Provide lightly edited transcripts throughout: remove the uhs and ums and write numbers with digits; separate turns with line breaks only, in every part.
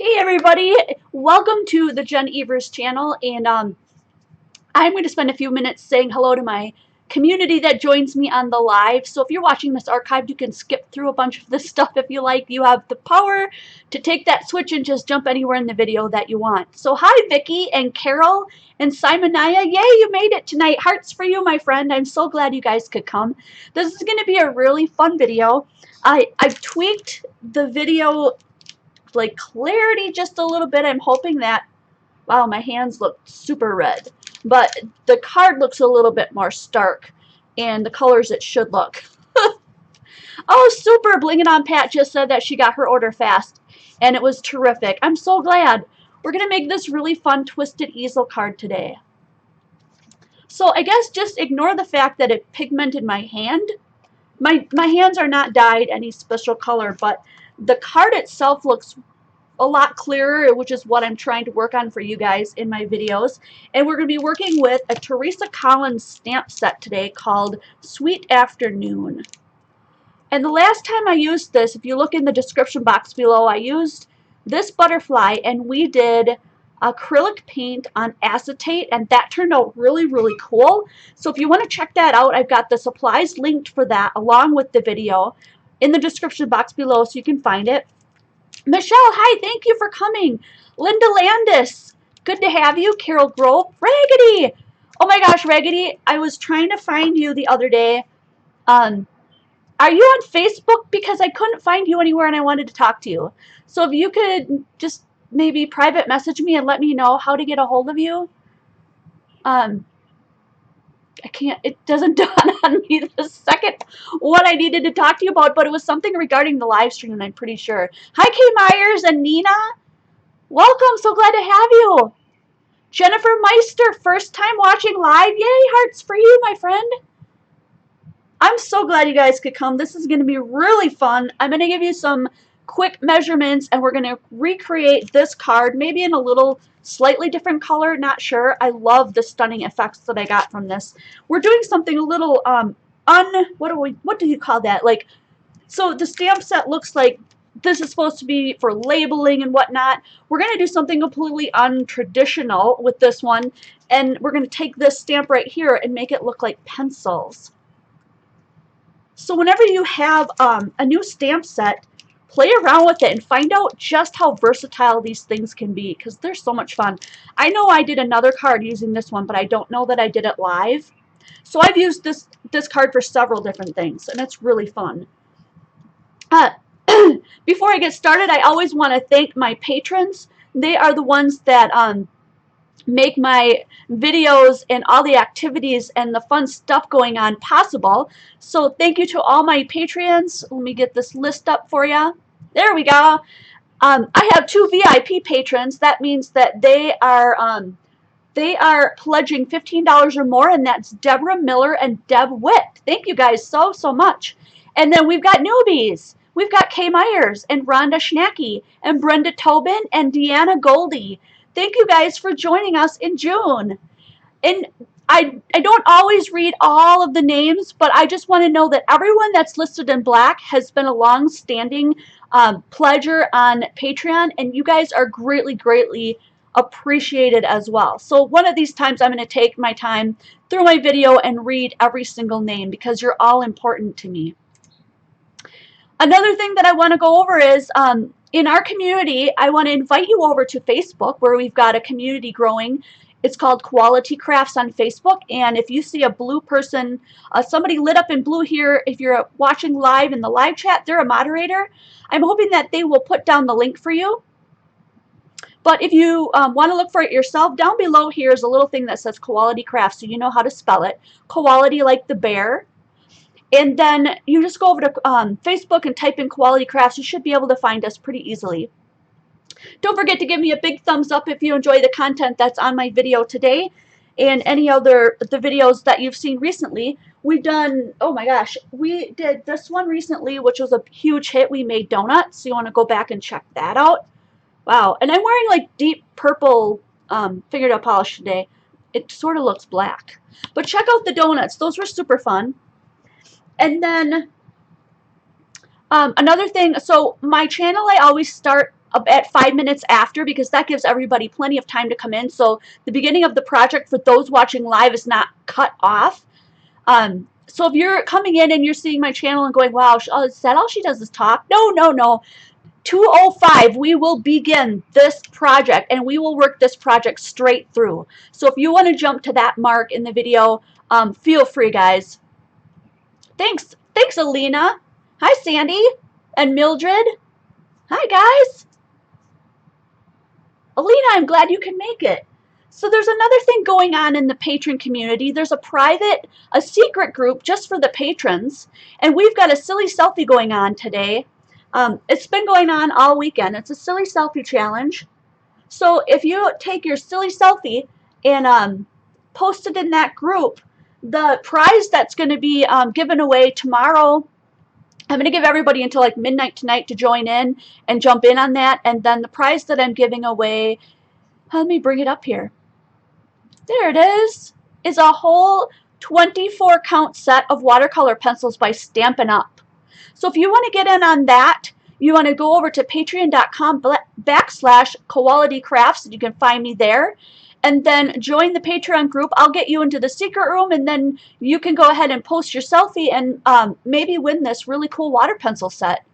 Hey everybody, welcome to the Jen Evers channel, and I'm going to spend a few minutes saying hello to my community that joins me on the live. So if you're watching this archived, you can skip through a bunch of this stuff if you like. You have the power to take that switch and just jump anywhere in the video that you want. So hi Vicky and Carol and Simonaya, yay, you made it tonight. Hearts for you, my friend. I'm so glad you guys could come. This is going to be a really fun video. I've tweaked the video like clarity just a little bit. I'm hoping that, wow, my hands look super red, but the card looks a little bit more stark and the colors it should look. Oh, super. Bling It On Pat just said that she got her order fast and it was terrific. I'm so glad. We're going to make this really fun twisted easel card today. So I guess just ignore the fact that it pigmented my hand. My hands are not dyed any special color, but the card itself looks a lot clearer, which is what I'm trying to work on for you guys in my videos. And we're going to be working with a Teresa Collins stamp set today called Sweet Afternoon. And the last time I used this, if you look in the description box below, I used this butterfly and we did acrylic paint on acetate, and that turned out really, really cool. So if you want to check that out, I've got the supplies linked for that along with the video in the description box below so you can find it. Michelle, hi, thank you for coming. Linda Landis, good to have you. Carol Grove, Raggedy. Oh my gosh, Raggedy, I was trying to find you the other day. Are you on Facebook? Because I couldn't find you anywhere and I wanted to talk to you. So if you could just maybe private message me and let me know how to get a hold of you. I can't, it doesn't dawn on me the second what I needed to talk to you about, but it was something regarding the live stream, and I'm pretty sure. Hi, Kay Myers and Nina. Welcome, so glad to have you. Jennifer Meister, first time watching live. Yay, hearts for you, my friend. I'm so glad you guys could come. This is going to be really fun. I'm going to give you some quick measurements, and we're going to recreate this card, maybe in a little slightly different color, not sure. I love the stunning effects that I got from this. We're doing something a little what do you call that? Like, so the stamp set looks like this is supposed to be for labeling and whatnot. We're going to do something completely untraditional with this one, and we're going to take this stamp right here and make it look like pencils. So whenever you have a new stamp set, play around with it and find out just how versatile these things can be, because they're so much fun. I know I did another card using this one, but I don't know that I did it live. So I've used this card for several different things, and it's really fun. Before I get started, I always want to thank my patrons. They are the ones that make my videos and all the activities and the fun stuff going on possible. So thank you to all my Patreons. Let me get this list up for you. There we go. I have 2 VIP patrons. That means that they are pledging $15 or more, and that's Deborah Miller and Deb Witt. Thank you guys so much. And then we've got newbies. We've got Kay Myers and Rhonda Schnacky and Brenda Tobin and Deanna Goldie. Thank you guys for joining us in June. And I don't always read all of the names, but I just want to know that everyone that's listed in black has been a long-standing pledger on Patreon, and you guys are greatly appreciated as well. So one of these times I'm going to take my time through my video and read every single name, because you're all important to me. Another thing that I want to go over is in our community, I want to invite you over to Facebook, where we've got a community growing. It's called Quality Crafts on Facebook, and if you see a blue person, somebody lit up in blue here, if you're watching live in the live chat, they're a moderator. I'm hoping that they will put down the link for you. But if you want to look for it yourself, down below here is a little thing that says Quality Crafts, so you know how to spell it. Quality like the bear. And then you just go over to Facebook and type in Quality Crafts. You should be able to find us pretty easily. Don't forget to give me a big thumbs up if you enjoy the content that's on my video today and any other the videos that you've seen recently. We've done, oh my gosh, we did this one recently, which was a huge hit. We made donuts, so you want to go back and check that out. Wow, and I'm wearing like deep purple fingernail polish today. It sort of looks black. But check out the donuts. Those were super fun. And then another thing, so my channel, I always start at 5 minutes after, because that gives everybody plenty of time to come in. So the beginning of the project for those watching live is not cut off. So if you're coming in and you're seeing my channel and going, wow, is that all she does is talk? No, no, no. 2:05, we will begin this project, and we will work this project straight through. So if you want to jump to that mark in the video, feel free, guys. Thanks, Aleene. Hi, Sandy and Mildred. Hi, guys. Aleene, I'm glad you can make it. So there's another thing going on in the patron community. There's a secret group just for the patrons, and we've got a silly selfie going on today. It's been going on all weekend. It's a silly selfie challenge. So if you take your silly selfie and post it in that group, the prize that's going to be given away tomorrow, I'm going to give everybody until like midnight tonight to join in and jump in on that. And then the prize that I'm giving away, let me bring it up here. There it is a whole 24 count set of watercolor pencils by Stampin' Up. So if you want to get in on that, you want to go over to patreon.com/Koalitycrafts, and you can find me there. And then join the Patreon group. I'll get you into the secret room, and then you can go ahead and post your selfie and maybe win this really cool water pencil set.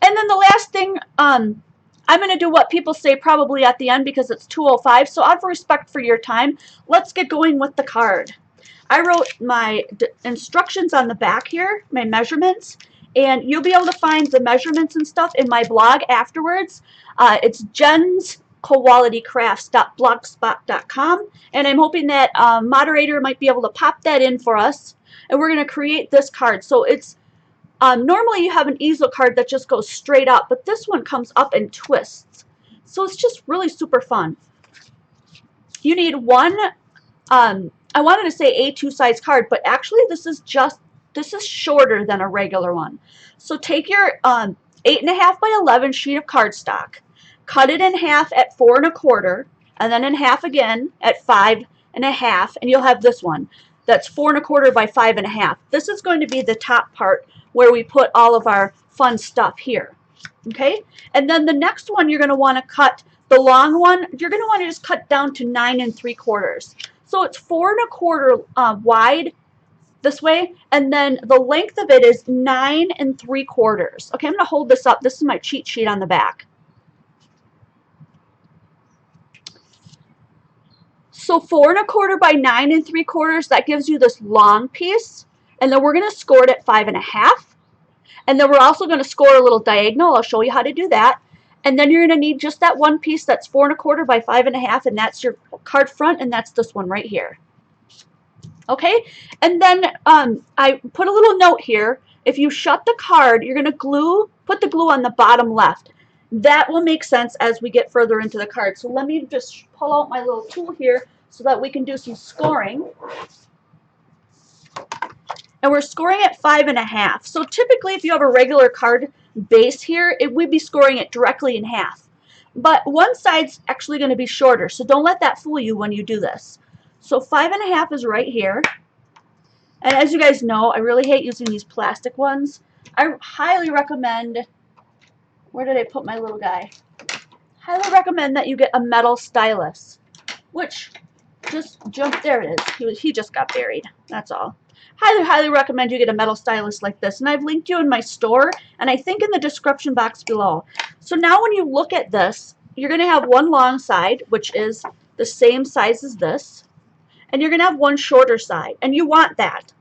And then the last thing, I'm going to do what people say probably at the end because it's 2:05. So out of respect for your time, let's get going with the card. I wrote my instructions on the back here, my measurements, and you'll be able to find the measurements and stuff in my blog afterwards. It's jensqualitycrafts.blogspot.com, and I'm hoping that moderator might be able to pop that in for us. And we're going to create this card. So it's normally you have an easel card that just goes straight up, but this one comes up and twists. So it's just really super fun. You need one, I wanted to say A2 size card, but actually this is shorter than a regular one. So take your 8.5 by 11 sheet of cardstock, cut it in half at 4 1/4, and then in half again at 5 1/2, and you'll have this one that's 4 1/4 by 5 1/2. This is going to be the top part where we put all of our fun stuff here. Okay, and then the next one you're going to want to cut, the long one, you're going to want to just cut down to 9 3/4. So it's 4 1/4 wide this way, and then the length of it is 9 3/4. Okay, I'm going to hold this up. This is my cheat sheet on the back. So 4 1/4 by 9 3/4, that gives you this long piece, and then we're going to score it at 5 1/2, and then we're also going to score a little diagonal. I'll show you how to do that. And then you're going to need just that one piece that's 4 1/4 by 5 1/2, and that's your card front, and that's this one right here. Okay, and then I put a little note here. If you shut the card, you're going to put the glue on the bottom left. That will make sense as we get further into the card. So let me just pull out my little tool here so that we can do some scoring. And we're scoring at 5 1/2. So typically if you have a regular card base here, we'd be scoring it directly in half. But one side's actually going to be shorter, so don't let that fool you when you do this. So 5 1/2 is right here. And as you guys know, I really hate using these plastic ones. I highly recommend, where did I put my little guy? Highly recommend that you get a metal stylus, which just jumped, there it is. He just got buried, that's all. Highly recommend you get a metal stylus like this. And I've linked you in my store, and I think in the description box below. So now when you look at this, you're going to have one long side, which is the same size as this. And you're going to have one shorter side. And you want that.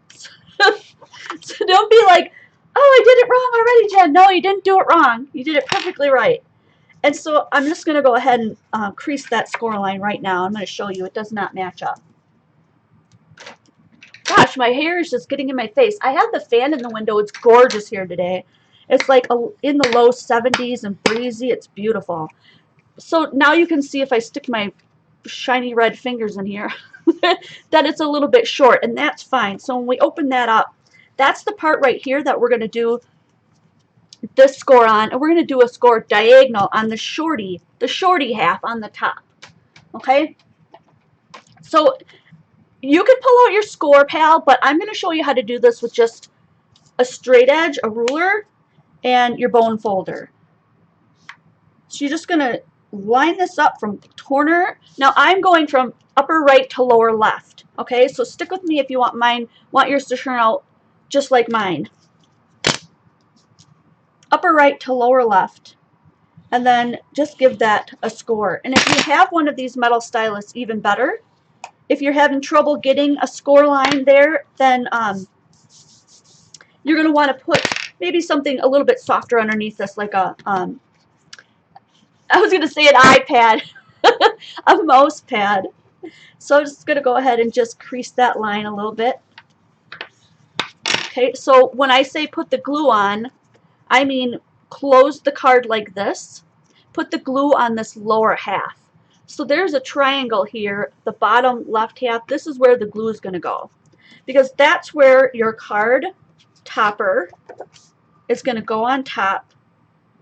So don't be like, oh, I did it wrong already, Jen. No, you didn't do it wrong. You did it perfectly right. And so I'm just going to go ahead and crease that score line right now. I'm going to show you it does not match up. Gosh, my hair is just getting in my face. I have the fan in the window. It's gorgeous here today. It's like in the low 70s and breezy. It's beautiful. So now you can see if I stick my shiny red fingers in here that it's a little bit short, and that's fine. So when we open that up, that's the part right here that we're going to do this score on, and we're going to do a score diagonal on the shorty half on the top. Okay? So you can pull out your score pal, but I'm going to show you how to do this with just a straight edge, a ruler, and your bone folder. So you're just going to line this up from corner. Now I'm going from upper right to lower left. Okay, so stick with me if you want yours to turn out just like mine. Upper right to lower left. And then just give that a score. And if you have one of these metal stylus, even better. If you're having trouble getting a score line there, then you're going to want to put maybe something a little bit softer underneath this, like a, I was going to say an iPad, a mouse pad. So I'm just going to go ahead and just crease that line a little bit. Okay, so when I say put the glue on, I mean close the card like this. Put the glue on this lower half. So there's a triangle here, the bottom left half. This is where the glue is going to go, because that's where your card topper is going to go on top.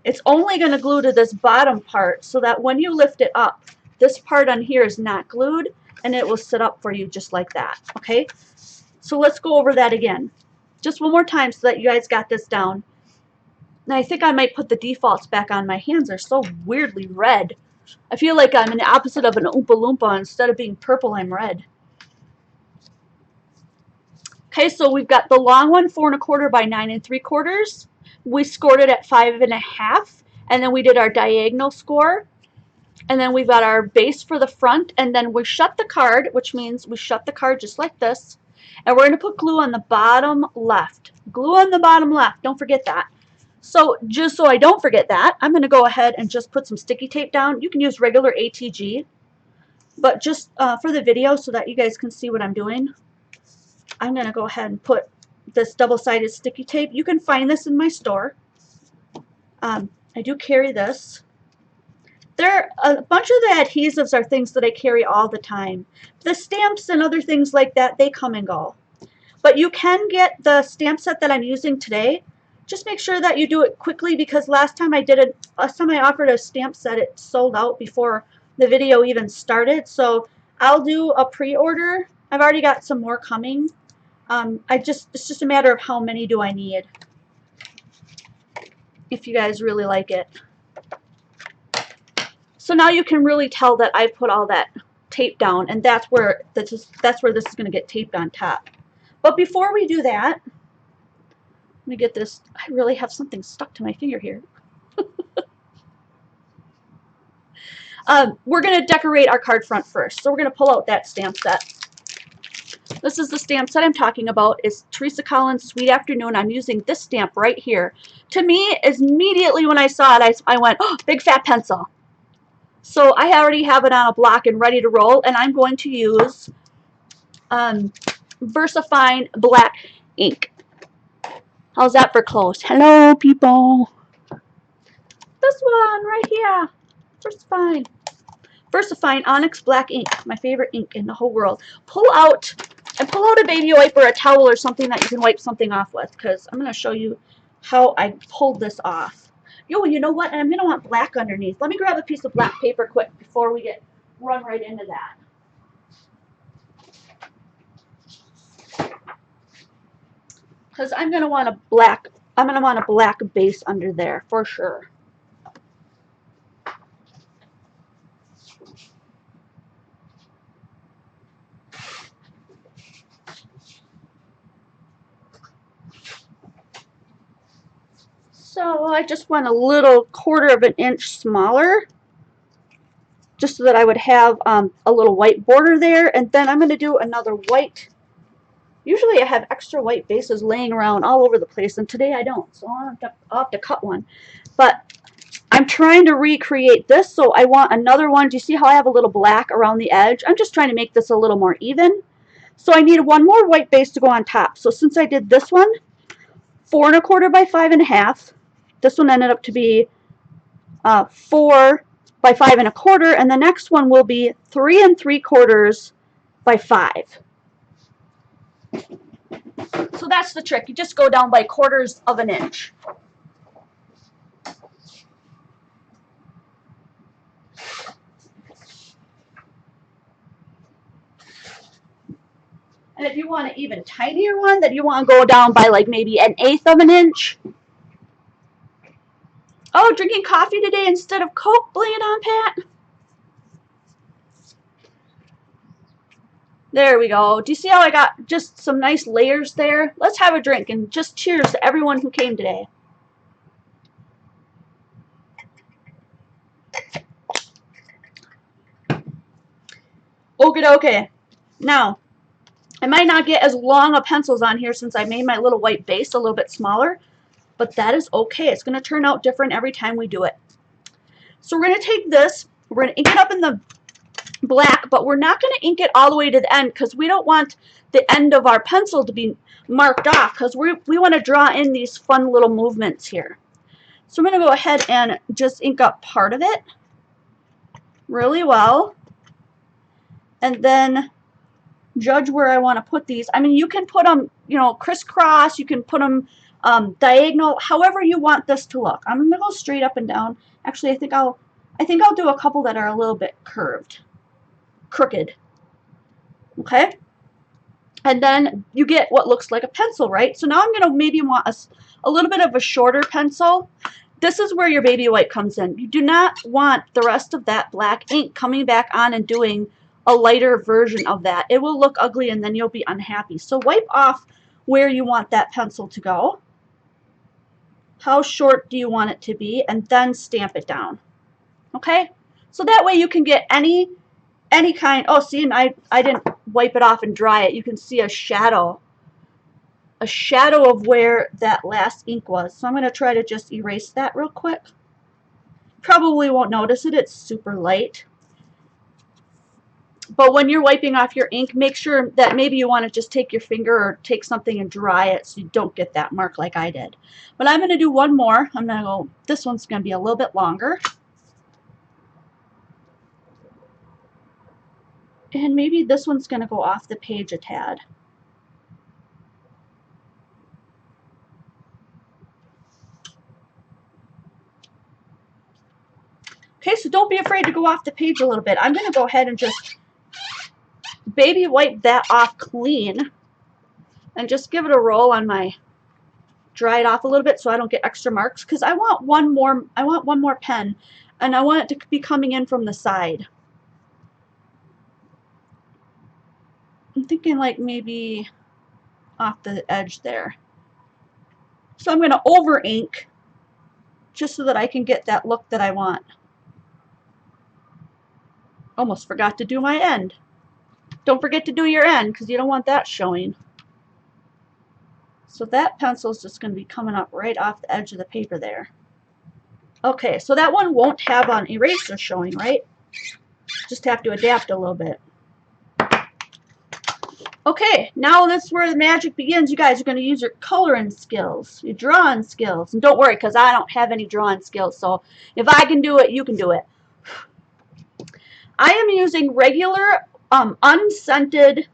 It's only going to glue to this bottom part so that when you lift it up, this part on here is not glued and it will sit up for you just like that. Okay, so let's go over that again just one more time so that you guys got this down. And I think I might put the defaults back on. My hands are so weirdly red. I feel like I'm in the opposite of an Oompa Loompa. Instead of being purple, I'm red. Okay, so we've got the long one, 4 1/4 by 9 3/4. We scored it at 5 1/2, and then we did our diagonal score. And then we've got our base for the front, and then we shut the card, which means we shut the card just like this. And we're going to put glue on the bottom left. Glue on the bottom left. Don't forget that. So just so I don't forget that, I'm going to go ahead and just put some sticky tape down. You can use regular ATG, but just for the video so that you guys can see what I'm doing, I'm going to go ahead and put this double-sided sticky tape. You can find this in my store. I do carry this. There a bunch of the adhesives are things that I carry all the time. The stamps and other things like that, they come and go. But you can get the stamp set that I'm using today. Just make sure that you do it quickly, because last time I offered a stamp set, it sold out before the video even started. So I'll do a pre-order. I've already got some more coming. It's just a matter of how many do I need, if you guys really like it. So now you can really tell that I put all that tape down, and that's where this is going to get taped on top. But before we do that, let me get this. I really have something stuck to my finger here. We're going to decorate our card front first. So we're going to pull out that stamp set. This is the stamp set I'm talking about. It's Teresa Collins' Sweet Afternoon. I'm using this stamp right here. To me, immediately when I saw it, I went, oh, big fat pencil. So I already have it on a block and ready to roll, and I'm going to use Versafine Black Ink. How's that for close? Hello, people. This one right here. Versafine. Versafine Onyx Black Ink. My favorite ink in the whole world. Pull out a baby wipe or a towel or something that you can wipe something off with, because I'm going to show you how I pulled this off. Yo, you know what? And I'm going to want black underneath. Let me grab a piece of black paper quick before we run right into that. Because I'm going to want a black base under there for sure. So I just went a little 1/4 of an inch smaller, just so that I would have a little white border there. And then I'm going to do another white. Usually I have extra white bases laying around all over the place, and today I don't, so I'll have to cut one. But I'm trying to recreate this, so I want another one. Do you see how I have a little black around the edge? I'm just trying to make this a little more even. So I need one more white base to go on top. So since I did this one, 4 1/4 by 5 1/2, this one ended up to be 4 by 5 1/4, and the next one will be 3 3/4 by 5. So that's the trick. You just go down by 1/4 of an inch. And if you want an even tinier one that you want to go down by like maybe 1/8 of an inch, Oh, drinking coffee today instead of Coke, blame it on Pat. There we go. Do you see how I got just some nice layers there? Let's have a drink and just cheers to everyone who came today. Okay. Now, I might not get as long of pencils on here since I made my little white base a little bit smaller, but that is okay. It's going to turn out different every time we do it. So we're going to take this, we're going to ink it up in the black, but we're not going to ink it all the way to the end because we don't want the end of our pencil to be marked off because we want to draw in these fun little movements here. So I'm going to go ahead and just ink up part of it really well, and then judge where I want to put these. I mean, you can put them, you know, crisscross, you can put them diagonal, however you want this to look. I'm going to go straight up and down. Actually, I think I'll do a couple that are a little bit crooked. Okay? And then you get what looks like a pencil, right? So now I'm going to maybe want a little bit of a shorter pencil. This is where your baby white comes in. You do not want the rest of that black ink coming back on and doing a lighter version of that. It will look ugly and then you'll be unhappy. So wipe off where you want that pencil to go. How short do you want it to be? And then stamp it down. Okay? So that way you can get any kind. Oh, see, and I didn't wipe it off and dry it. You can see a shadow of where that last ink was. So I'm going to try to just erase that real quick. Probably won't notice it. It's super light. But when you're wiping off your ink, make sure that maybe you want to just take your finger or take something and dry it so you don't get that mark like I did. But I'm going to do one more. I'm going to go, this one's going to be a little bit longer. And maybe this one's going to go off the page a tad. Okay, so don't be afraid to go off the page a little bit. I'm going to go ahead and just baby wipe that off clean and just give it a roll on my, dry it off a little bit so I don't get extra marks, because I want one more pen and I want it to be coming in from the side. I'm thinking like maybe off the edge there. So I'm going to over ink just so that I can get that look that I want. Almost forgot to do my end. Don't forget to do your end because you don't want that showing. So that pencil is just going to be coming up right off the edge of the paper there. Okay, so that one won't have an eraser showing, right? Just have to adapt a little bit. Okay, now that's where the magic begins. You guys are going to use your coloring skills, your drawing skills. And don't worry, because I don't have any drawing skills. So if I can do it, you can do it. I am using regular, unscented,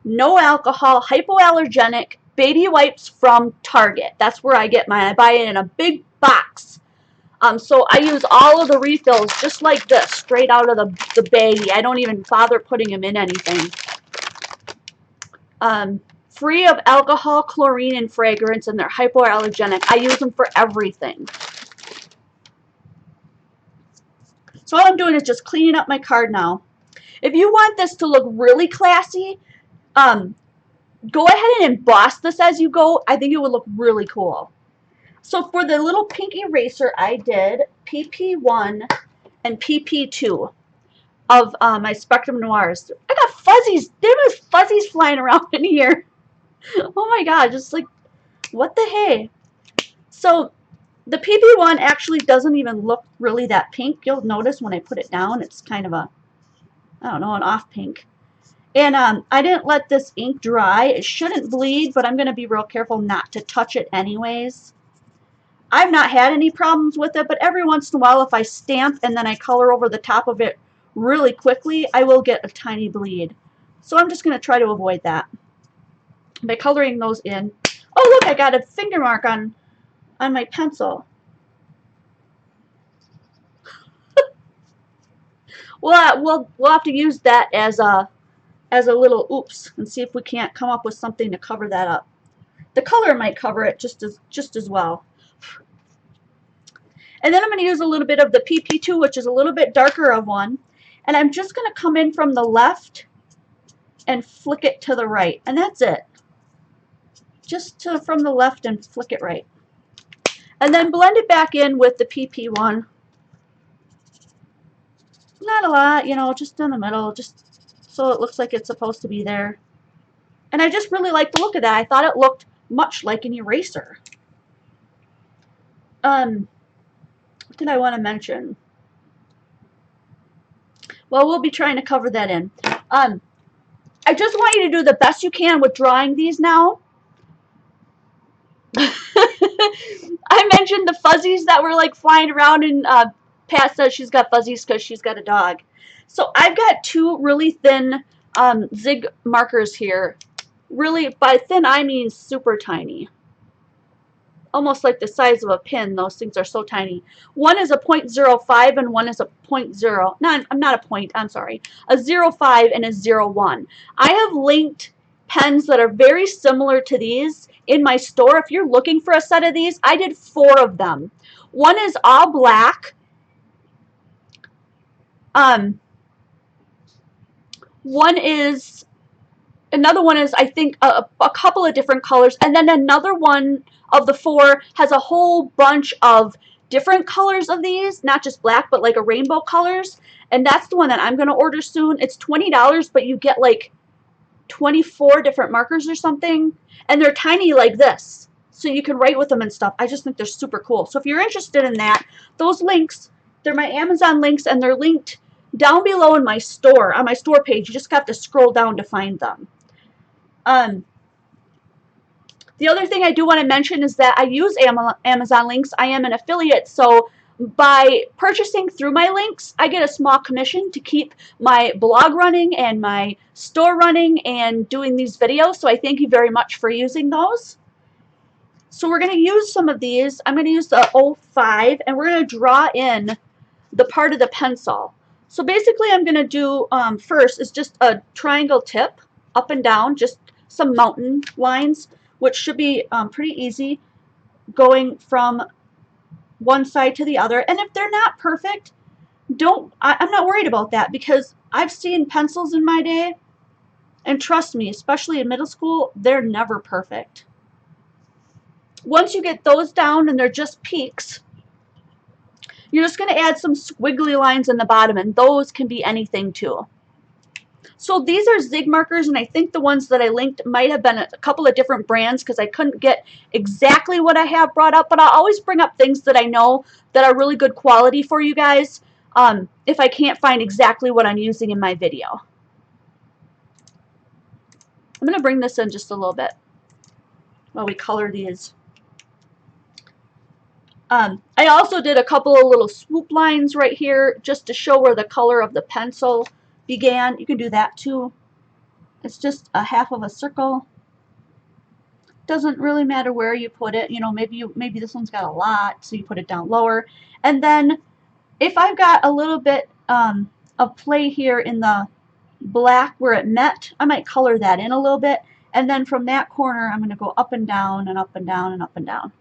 no alcohol, hypoallergenic baby wipes from Target. That's where I get mine. I buy it in a big box. So I use all of the refills just like this, straight out of the baggie. I don't even bother putting them in anything. Free of alcohol, chlorine, and fragrance, and they're hypoallergenic. I use them for everything. So all I'm doing is just cleaning up my card now. If you want this to look really classy, go ahead and emboss this as you go. I think it would look really cool. So for the little pink eraser, I did PP1 and PP2 of my Spectrum Noirs. I got fuzzies. There was fuzzies flying around in here. Oh my god, just like, what the hey? So the PP1 actually doesn't even look really that pink. You'll notice when I put it down, it's kind of a, I don't know, an off pink. And I didn't let this ink dry. It shouldn't bleed, but I'm going to be real careful not to touch it anyways. I've not had any problems with it, but every once in a while if I stamp and then I color over the top of it really quickly, I will get a tiny bleed. So I'm just going to try to avoid that by coloring those in. Oh look, I got a finger mark on my pencil. We'll have to use that as a little oops and see if we can't come up with something to cover that up. The color might cover it just as well. And then I'm going to use a little bit of the PP2, which is a little bit darker of one. And I'm just going to come in from the left and flick it to the right. And that's it. Just from the left and flick it right. And then blend it back in with the PP1. Not a lot, you know, just in the middle, just so it looks like it's supposed to be there. And I just really like the look of that. I thought it looked much like an eraser. What did I want to mention? Well, we'll be trying to cover that in. I just want you to do the best you can with drawing these now. I mentioned the fuzzies that were like flying around, and Pat says she's got fuzzies because she's got a dog. So I've got two really thin Zig markers here. Really, by thin I mean super tiny. Almost like the size of a pin. Those things are so tiny. One is a 0.05 and one is a 0.0. No, I'm not a point. I'm sorry. A 0.5 and a 0.1. I have linked pens that are very similar to these in my store. If you're looking for a set of these, I did 4 of them. One is all black. Another one is, I think, a couple of different colors. And then another one of the 4 has a whole bunch of different colors of these. Not just black, but like a rainbow colors. And that's the one that I'm going to order soon. It's $20, but you get like 24 different markers or something. And they're tiny like this. So you can write with them and stuff. I just think they're super cool. So if you're interested in that, those links, they're my Amazon links, and they're linked down below in my store, on my store page. You just have to scroll down to find them. The other thing I do want to mention is that I use Amazon links. I am an affiliate, so by purchasing through my links, I get a small commission to keep my blog running and my store running and doing these videos, so I thank you very much for using those. So we're going to use some of these. I'm going to use the 05, and we're going to draw in the part of the pencil. So basically I'm going to do, first is just a triangle tip, up and down, just some mountain lines, which should be pretty easy going from one side to the other. And if they're not perfect, I'm not worried about that, because I've seen pencils in my day, and trust me, especially in middle school, they're never perfect. Once you get those down and they're just peaks, you're just going to add some squiggly lines in the bottom, and those can be anything too. So these are Zig markers, and I think the ones that I linked might have been a couple of different brands because I couldn't get exactly what I have brought up, but I'll always bring up things that I know that are really good quality for you guys if I can't find exactly what I'm using in my video. I'm going to bring this in just a little bit while we color these. I also did a couple of little swoop lines right here just to show where the color of the pencil began. You can do that too. It's just a half of a circle. Doesn't really matter where you put it. You know, maybe this one's got a lot, so you put it down lower. And then if I've got a little bit of play here in the black where it met, I might color that in a little bit. And then from that corner, I'm going to go up and down and up and down and up and down.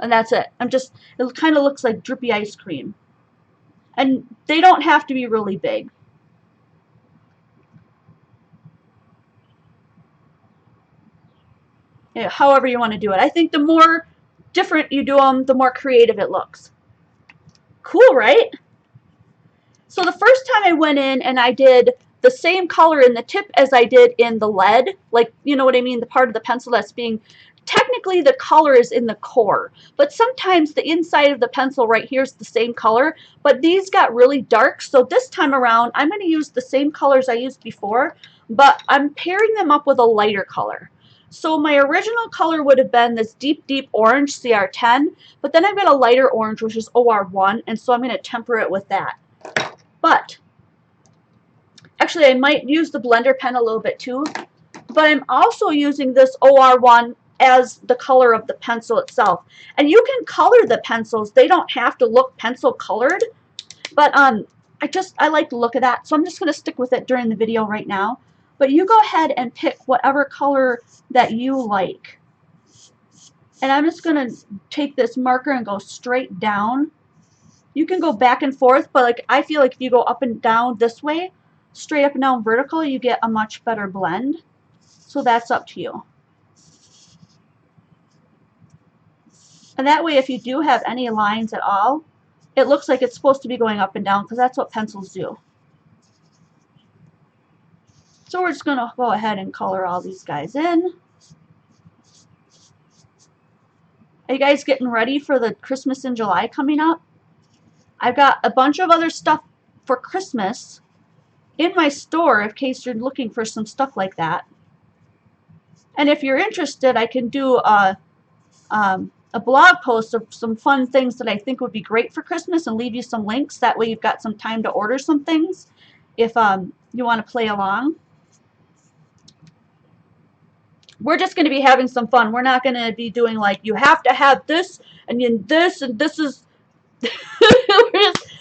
And that's it. It kind of looks like drippy ice cream. And they don't have to be really big. Yeah, however you want to do it. I think the more different you do them, the more creative it looks. Cool, right? So the first time I went in and I did the same color in the tip as I did in the lead, like, you know what I mean, the part of the pencil that's being, technically the color is in the core, but sometimes the inside of the pencil right here is the same color, but these got really dark, so this time around I'm going to use the same colors I used before, but I'm pairing them up with a lighter color. So my original color would have been this deep, deep orange, CR10, but then I've got a lighter orange, which is OR1, and so I'm going to temper it with that. But actually I might use the blender pen a little bit too, but I'm also using this OR1 as the color of the pencil itself. And you can color the pencils. They don't have to look pencil colored, but I like the look of that, so I'm just going to stick with it during the video right now. But you go ahead and pick whatever color that you like. And I'm just going to take this marker and go straight down You can go back and forth, but like I feel like if you go up and down this way, straight up and down vertical, you get a much better blend. So that's up to you. And that way, if you do have any lines at all, it looks like it's supposed to be going up and down because that's what pencils do. So we're just going to go ahead and color all these guys in. Are you guys getting ready for the Christmas in July coming up? I've got a bunch of other stuff for Christmas in my store in case you're looking for some stuff like that. And if you're interested, I can do a blog post of some fun things that I think would be great for Christmas and leave you some links. That way you've got some time to order some things if you want to play along. We're just going to be having some fun. We're not going to be doing like, you have to have this and then this and this is...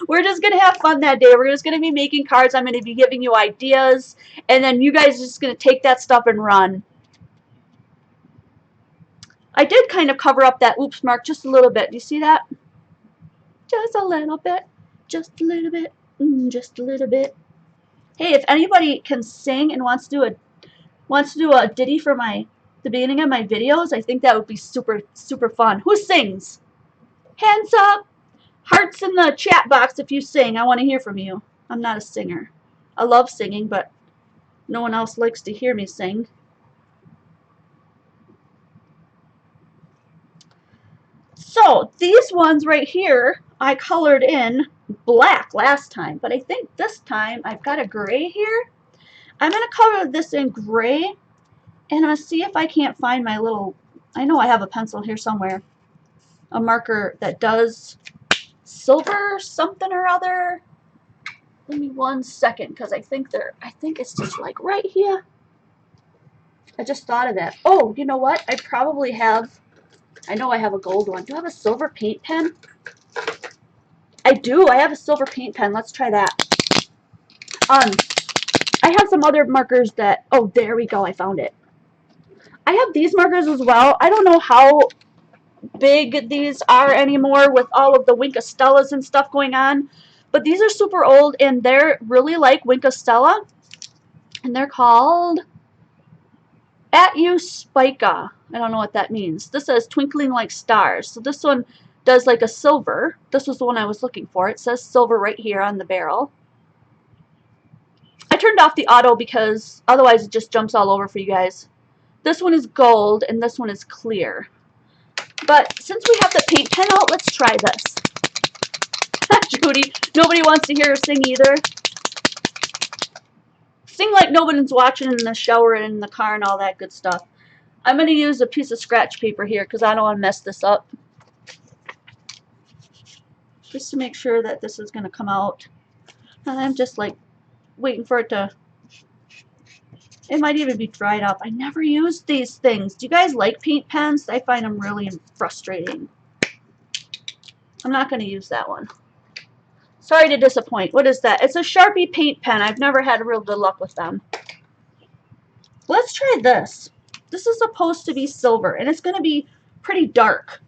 we're just going to have fun that day. We're just going to be making cards. I'm going to be giving you ideas. And then you guys are just going to take that stuff and run. I did kind of cover up that oops mark just a little bit. Do you see that? Just a little bit. Just a little bit. Just a little bit. Hey, if anybody can sing and wants to do a ditty for the beginning of my videos, I think that would be super, super fun. Who sings? Hands up. Hearts in the chat box if you sing. I want to hear from you. I'm not a singer. I love singing, but no one else likes to hear me sing. So these ones right here, I colored in black last time, but I think this time I've got a gray here. I'm going to color this in gray, and I'm going to see if I can't find my little, I know I have a pencil here somewhere, a marker that does silver something or other. Give me 1 second, because I think it's just like right here. I just thought of that. Oh, you know what? I probably have, I know I have a gold one. Do I have a silver paint pen? I do. I have a silver paint pen. Let's try that. I have some other markers that, oh, there we go. I found it. I have these markers as well. I don't know how big these are anymore with all of the Winkastellas and stuff going on, but these are super old and they're really like Winkastella, and they're called At You Spica. I don't know what that means. This says Twinkling Like Stars. So this one does like a silver. This was the one I was looking for. It says silver right here on the barrel. I turned off the auto because otherwise it just jumps all over for you guys. This one is gold and this one is clear. But since we have the paint pen out, let's try this. Judy, nobody wants to hear her sing either. Sing like nobody's watching in the shower and in the car and all that good stuff. I'm going to use a piece of scratch paper here because I don't want to mess this up. Just to make sure that this is going to come out. And I'm just like waiting for it to... It might even be dried up. I never used these things. Do you guys like paint pens? I find them really frustrating. I'm not going to use that one. Sorry to disappoint. What is that? It's a Sharpie paint pen. I've never had real good luck with them. Let's try this. This is supposed to be silver, and it's going to be pretty dark.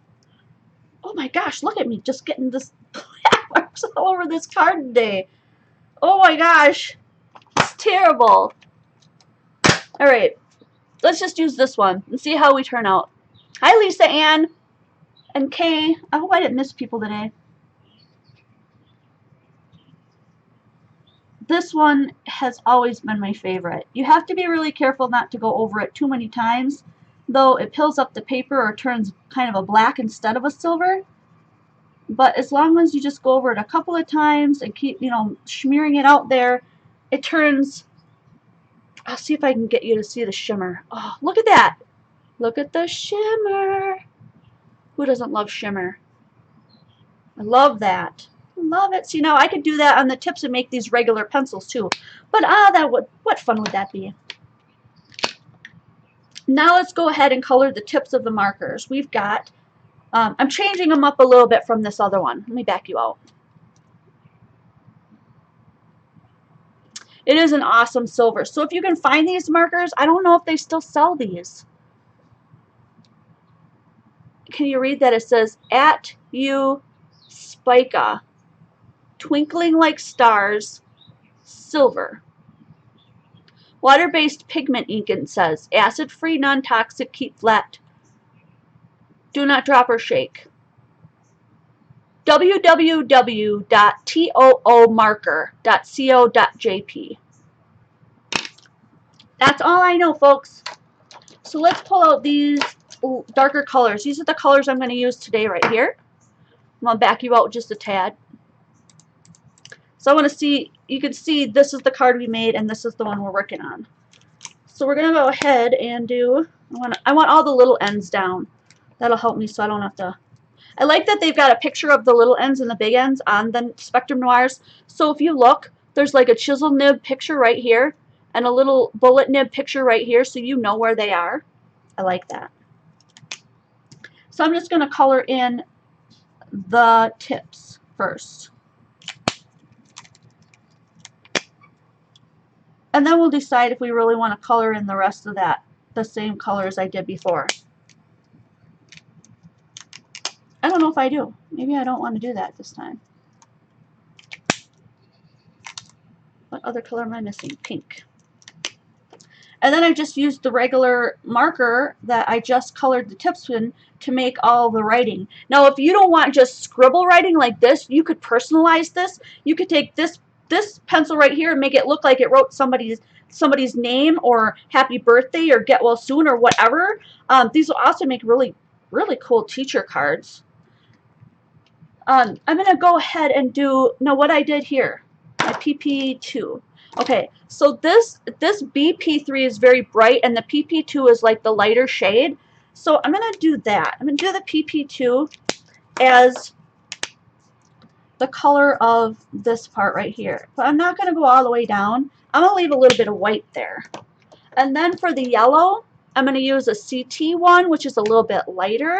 Oh my gosh, look at me just getting this black marks all over this card today. Oh my gosh. It's terrible. Alright, let's just use this one and see how we turn out. Hi Lisa Ann and Kay. I hope I didn't miss people today. This one has always been my favorite. You have to be really careful not to go over it too many times, though it pills up the paper or turns kind of a black instead of a silver. But as long as you just go over it a couple of times and keep, smearing it out there, it turns... I'll see if I can get you to see the shimmer. Oh, look at that. Look at the shimmer. Who doesn't love shimmer? I love that. Love it. See, now I could do that on the tips and make these regular pencils too. But what fun would that be? Now let's go ahead and color the tips of the markers. We've got, I'm changing them up a little bit from this other one. Let me back you out. It is an awesome silver. So if you can find these markers, I don't know if they still sell these. Can you read that? It says, At You Spica. Twinkling Like Stars, silver. Water-based pigment ink, it says. Acid-free, non-toxic, keep flat. Do not drop or shake. www.toomarker.co.jp. That's all I know, folks. So let's pull out these darker colors. These are the colors I'm going to use today right here. I'm going to back you out just a tad. So I want to see, you can see this is the card we made and this is the one we're working on. So we're going to go ahead and do, I want all the little ends down. That'll help me so I don't have to. I like that they've got a picture of the little ends and the big ends on the Spectrum Noirs. So if you look, there's like a chisel nib picture right here and a little bullet nib picture right here so you know where they are. I like that. So I'm just going to color in the tips first. And then we'll decide if we really want to color in the rest of that the same colors I did before. I don't know if I do. Maybe I don't want to do that this time. What other color am I missing? Pink. And then I just used the regular marker that I just colored the tips in to make all the writing. Now if you don't want just scribble writing like this, you could personalize this. You could take this pencil right here and make it look like it wrote somebody's name or happy birthday or get well soon or whatever. These will also make really cool teacher cards. I'm going to go ahead and do, no, what I did here, my PP2. Okay, so this BP3 is very bright and the PP2 is like the lighter shade. So I'm going to do that. I'm going to do the PP2 as the color of this part right here. But I'm not going to go all the way down. I'm going to leave a little bit of white there. And then for the yellow, I'm going to use a CT one, which is a little bit lighter.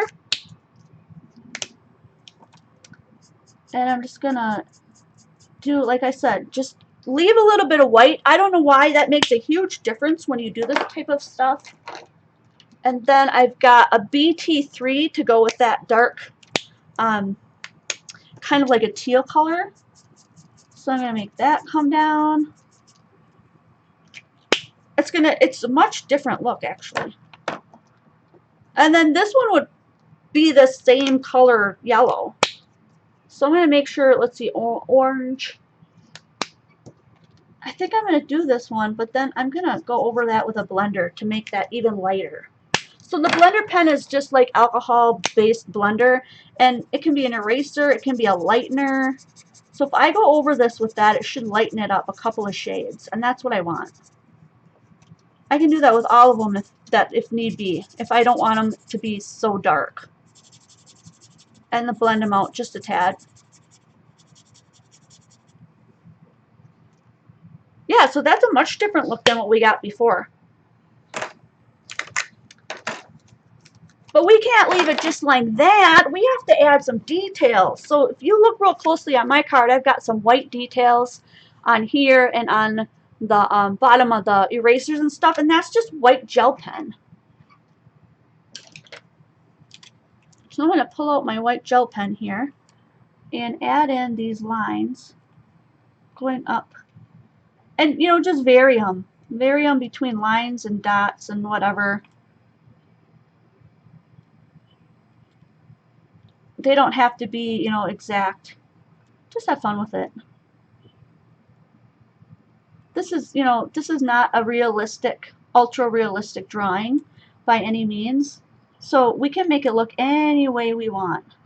And I'm just going to do, like I said, just leave a little bit of white. I don't know why that makes a huge difference when you do this type of stuff. And then I've got a BT3 to go with that dark, kind of like a teal color. So I'm going to make that come down. It's a much different look actually. And then this one would be the same color yellow. So I'm going to make sure, let's see, orange. I think I'm going to do this one, but then I'm going to go over that with a blender to make that even lighter. So the blender pen is just like alcohol-based blender, and it can be an eraser, it can be a lightener. So if I go over this with that, it should lighten it up a couple of shades, and that's what I want. I can do that with all of them if need be, if I don't want them to be so dark. And then blend them out just a tad. Yeah, so that's a much different look than what we got before. But we can't leave it just like that. We have to add some details. So if you look real closely on my card, I've got some white details on here and on the bottom of the erasers and stuff, and that's just white gel pen. So I'm going to pull out my white gel pen here and add in these lines going up. And, you know, just vary them. Vary them between lines and dots and whatever. They don't have to be, you know, exact. Just have fun with it. This is, you know, this is not a realistic, ultra realistic drawing by any means. So we can make it look any way we want.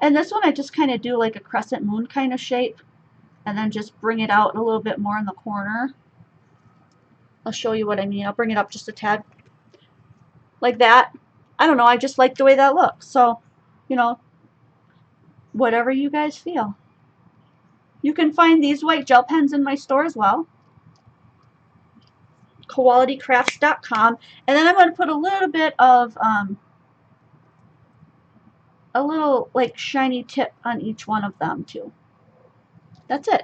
And this one I just kind of do like a crescent moon kind of shape and then just bring it out a little bit more in the corner. I'll show you what I mean. I'll bring it up just a tad. Like that. I don't know, I just like the way that looks. So, you know, whatever you guys feel. You can find these white gel pens in my store as well. qualitycrafts.com. And then I'm going to put a little bit of a little like shiny tip on each one of them too. That's it.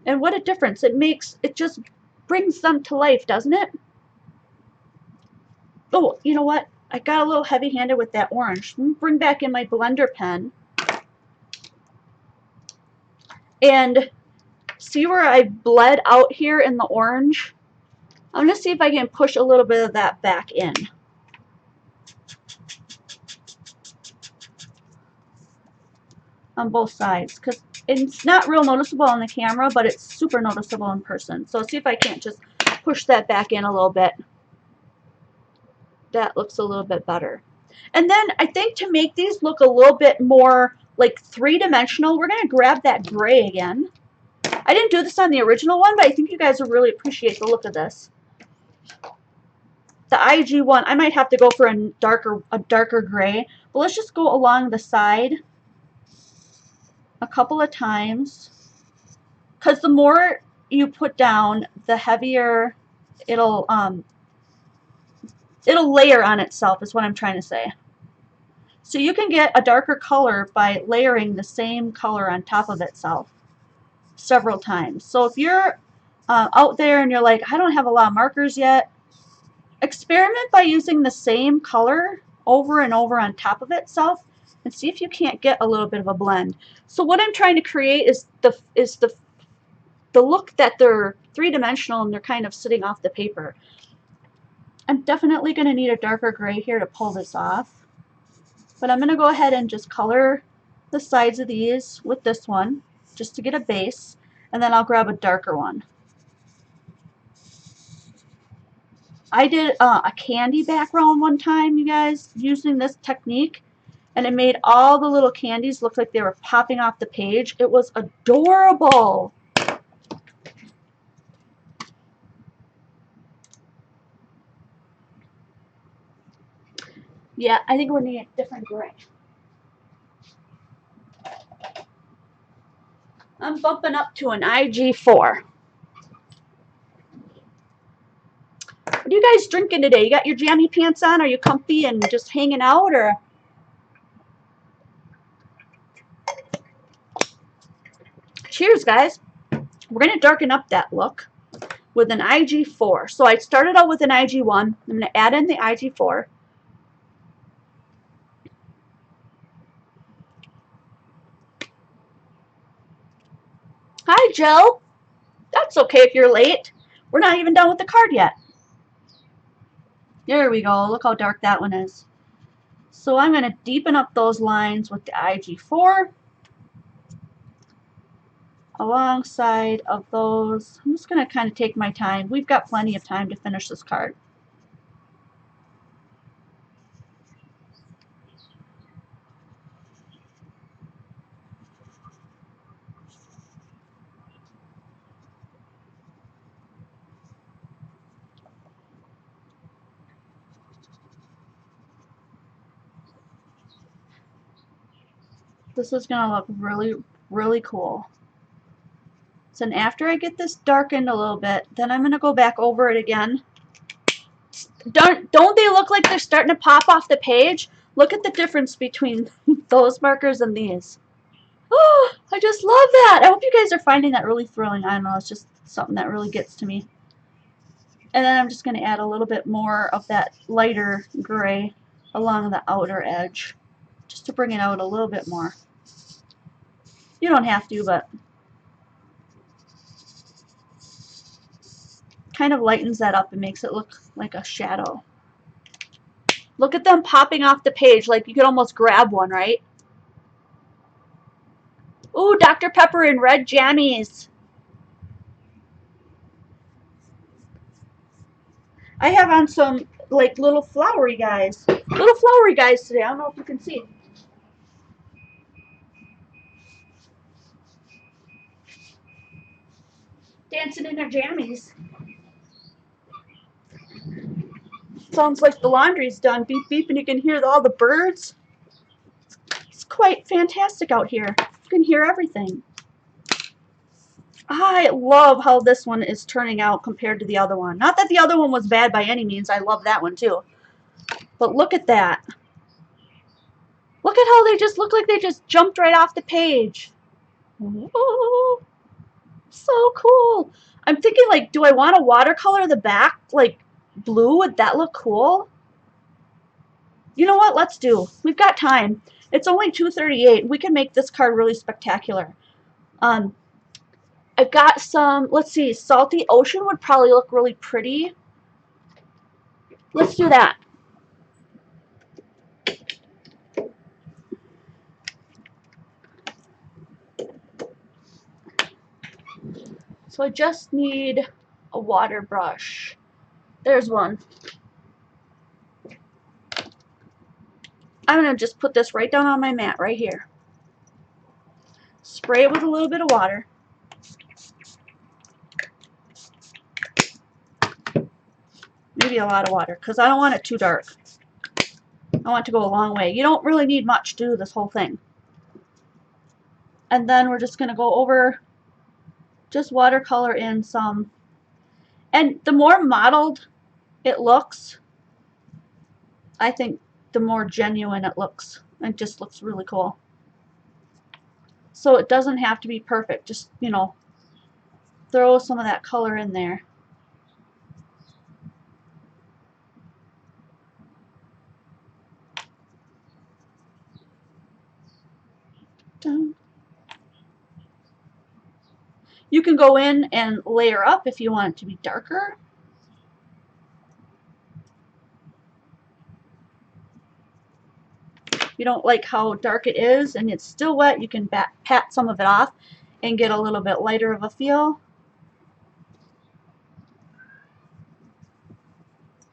And what a difference it makes. It just brings them to life, doesn't it? Oh, you know what? I got a little heavy-handed with that orange. Let me bring back in my blender pen. And see where I bled out here in the orange? I'm going to see if I can push a little bit of that back in. On both sides, because it's not real noticeable on the camera, but it's super noticeable in person. So see if I can't just push that back in a little bit. That looks a little bit better. And then I think to make these look a little bit more like three-dimensional, we're going to grab that gray again. I didn't do this on the original one, but I think you guys will really appreciate the look of this. The IG one, I might have to go for a darker gray, but let's just go along the side a couple of times, because the more you put down, the heavier it'll layer on itself, is what I'm trying to say. So you can get a darker color by layering the same color on top of itself several times. So if you're out there and you're like, I don't have a lot of markers yet, experiment by using the same color over and over on top of itself and see if you can't get a little bit of a blend. So what I'm trying to create is the look that they're three-dimensional and they're kind of sitting off the paper. I'm definitely going to need a darker gray here to pull this off. But I'm going to go ahead and just color the sides of these with this one just to get a base, and then I'll grab a darker one. I did a candy background one time, you guys, using this technique, and it made all the little candies look like they were popping off the page. It was adorable. Yeah, I think we need a different gray. I'm bumping up to an IG4. What are you guys drinking today? You got your jammy pants on? Are you comfy and just hanging out, or? Cheers, guys. We're going to darken up that look with an IG4. So I started out with an IG1. I'm going to add in the IG4. Hi, Jill. That's okay if you're late. We're not even done with the card yet. There we go. Look how dark that one is. So I'm going to deepen up those lines with the IG4 alongside of those. I'm just going to kind of take my time. We've got plenty of time to finish this card. This is going to look really, really cool. So then after I get this darkened a little bit, then I'm going to go back over it again. Don't they look like they're starting to pop off the page? Look at the difference between those markers and these. Oh, I just love that. I hope you guys are finding that really thrilling. I don't know, it's just something that really gets to me. And then I'm just going to add a little bit more of that lighter gray along the outer edge, just to bring it out a little bit more. You don't have to, but kind of lightens that up and makes it look like a shadow. Look at them popping off the page, like you could almost grab one, right? Ooh, Dr. Pepper and red jammies. I have on some like little flowery guys. Little flowery guys today. I don't know if you can see. Dancing in their jammies. Sounds like the laundry's done. Beep, beep, and you can hear all the birds. It's quite fantastic out here. You can hear everything. I love how this one is turning out compared to the other one. Not that the other one was bad by any means. I love that one too. But look at that. Look at how they just look like they just jumped right off the page. Ooh, so cool. I'm thinking, like, do I want to watercolor the back like blue? Would that look cool? You know what? Let's do. We've got time. It's only 2:38. We can make this card really spectacular. I've got some, let's see, Salty Ocean would probably look really pretty. Let's do that. So I just need a water brush. There's one. I'm going to just put this right down on my mat right here. Spray it with a little bit of water. Maybe a lot of water, because I don't want it too dark. I want it to go a long way. You don't really need much to do this whole thing. And then we're just going to go over, just watercolor in some. And the more mottled it looks, I think the more genuine it looks. It just looks really cool. So it doesn't have to be perfect. Just, you know, throw some of that color in there. Dun. You can go in and layer up if you want it to be darker. If you don't like how dark it is and it's still wet, you can pat some of it off and get a little bit lighter of a feel.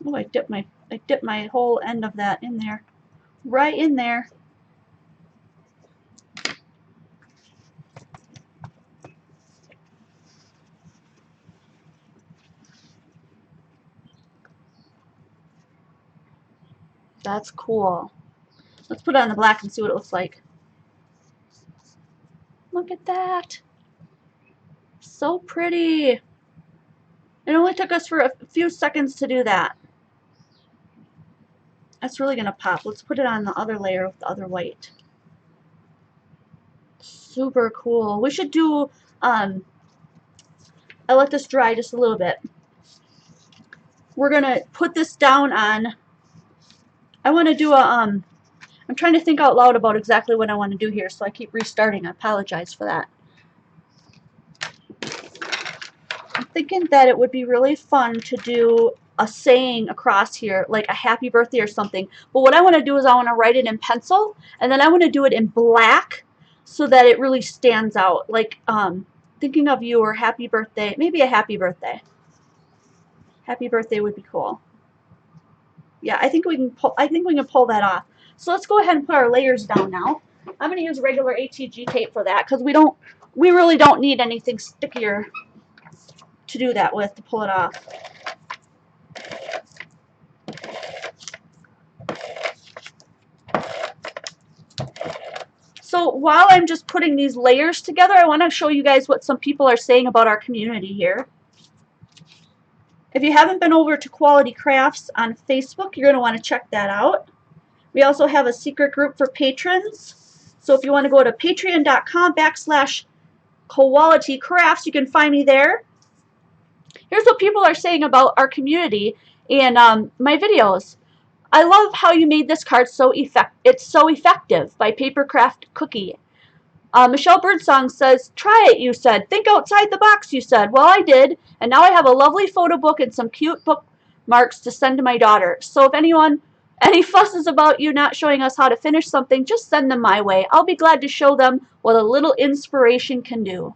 Oh, I dipped my whole end of that in there. Right in there. That's cool. Let's put it on the black and see what it looks like. Look at that. So pretty. It only took us for a few seconds to do that. That's really going to pop. Let's put it on the other layer with the other white. Super cool. We should do, I let this dry just a little bit. We're going to put this down on, I want to do a, I'm trying to think out loud about exactly what I want to do here, so I keep restarting. I apologize for that. I'm thinking that it would be really fun to do a saying across here, like a happy birthday or something. But what I want to do is I want to write it in pencil, and then I want to do it in black so that it really stands out. Like thinking of you, or happy birthday, maybe a happy birthday. Happy birthday would be cool. Yeah, I think we can pull that off. So let's go ahead and put our layers down now. I'm going to use regular ATG tape for that because we really don't need anything stickier to do that with, to pull it off. So while I'm just putting these layers together, I want to show you guys what some people are saying about our community here. If you haven't been over to Quality Crafts on Facebook, you're going to want to check that out. We also have a secret group for patrons. So if you want to go to patreon.com/qualitycrafts, you can find me there. Here's what people are saying about our community and my videos. I love how you made this card so it's so effective, by Papercraft Cookie. Michelle Birdsong says, try it, you said. Think outside the box, you said. Well, I did, and now I have a lovely photo book and some cute bookmarks to send to my daughter. So if any fusses about you not showing us how to finish something, just send them my way. I'll be glad to show them what a little inspiration can do.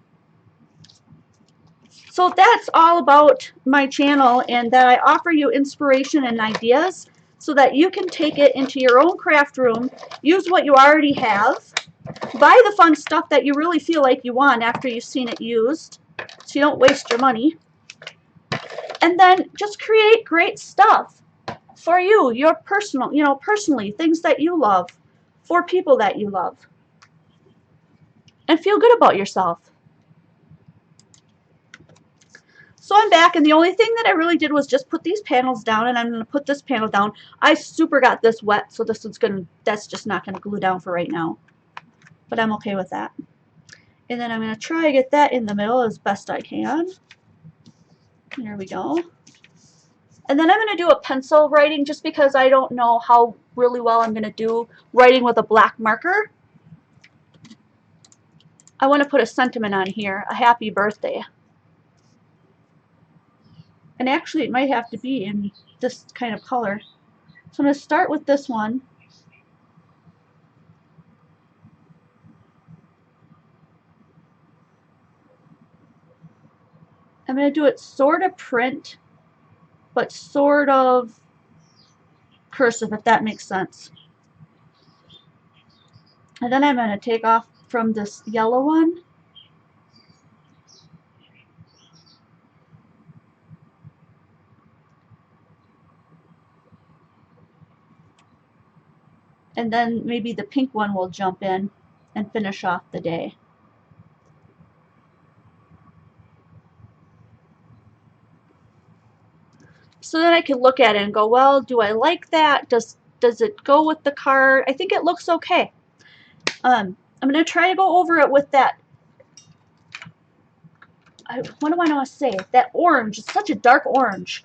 So that's all about my channel, and that I offer you inspiration and ideas so that you can take it into your own craft room, use what you already have, buy the fun stuff that you really feel like you want after you've seen it used, so you don't waste your money, and then just create great stuff for you, your personal, personally, things that you love, for people that you love, and feel good about yourself. So I'm back, and the only thing that I really did was just put these panels down, and I'm going to put this panel down. I super got this wet, so that's just not going to glue down for right now. But I'm okay with that. And then I'm going to try to get that in the middle as best I can. There we go. And then I'm going to do a pencil writing, just because I don't know how really well I'm going to do writing with a black marker. I want to put a sentiment on here, a happy birthday. And actually it might have to be in this kind of color. So I'm going to start with this one. I'm going to do it sort of print, but sort of cursive, if that makes sense. And then I'm going to take off from this yellow one. And then maybe the pink one will jump in and finish off the day. So then I can look at it and go, well, do I like that? Does it go with the card? I think it looks okay. I'm going to try to go over it with that, what do I want to say? That orange. It's such a dark orange.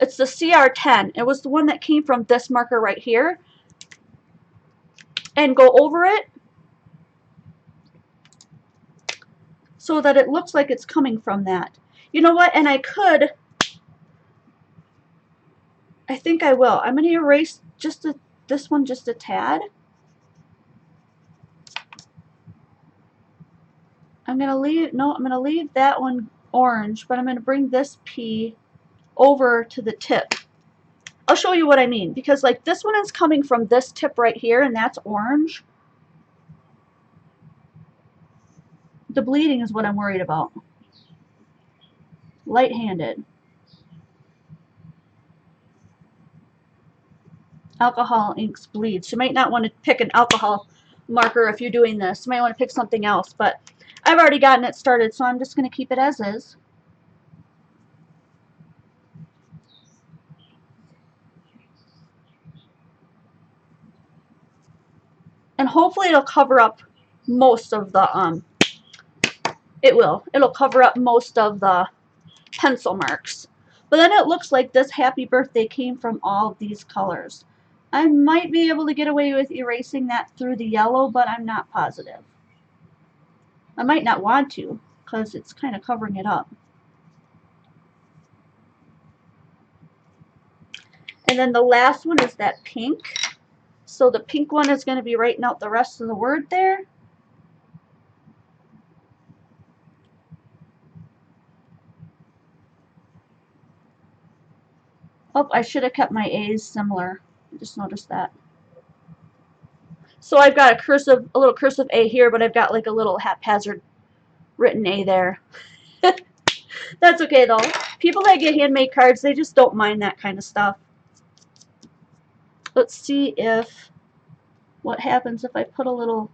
It's the CR10. It was the one that came from this marker right here. And go over it so that it looks like it's coming from that. You know what? And I think I will. I'm going to erase just this one just a tad. I'm going to leave that one orange, but I'm going to bring this P over to the tip. I'll show you what I mean, because like this one is coming from this tip right here, and that's orange. The bleeding is what I'm worried about. Light-handed. Alcohol inks bleed. So you might not want to pick an alcohol marker if you're doing this. You might want to pick something else, but I've already gotten it started, so I'm just going to keep it as is. And hopefully it'll cover up most of the, it'll cover up most of the pencil marks. But then it looks like this happy birthday came from all of these colors. I might be able to get away with erasing that through the yellow, but I'm not positive. I might not want to, because it's kind of covering it up. And then the last one is that pink. So the pink one is going to be writing out the rest of the word there. Oh, I should have kept my A's similar. I just noticed that. So I've got a little cursive A here, but I've got like a little haphazard written A there. That's okay though. People that get handmade cards, they just don't mind that kind of stuff. Let's see what happens if I put a little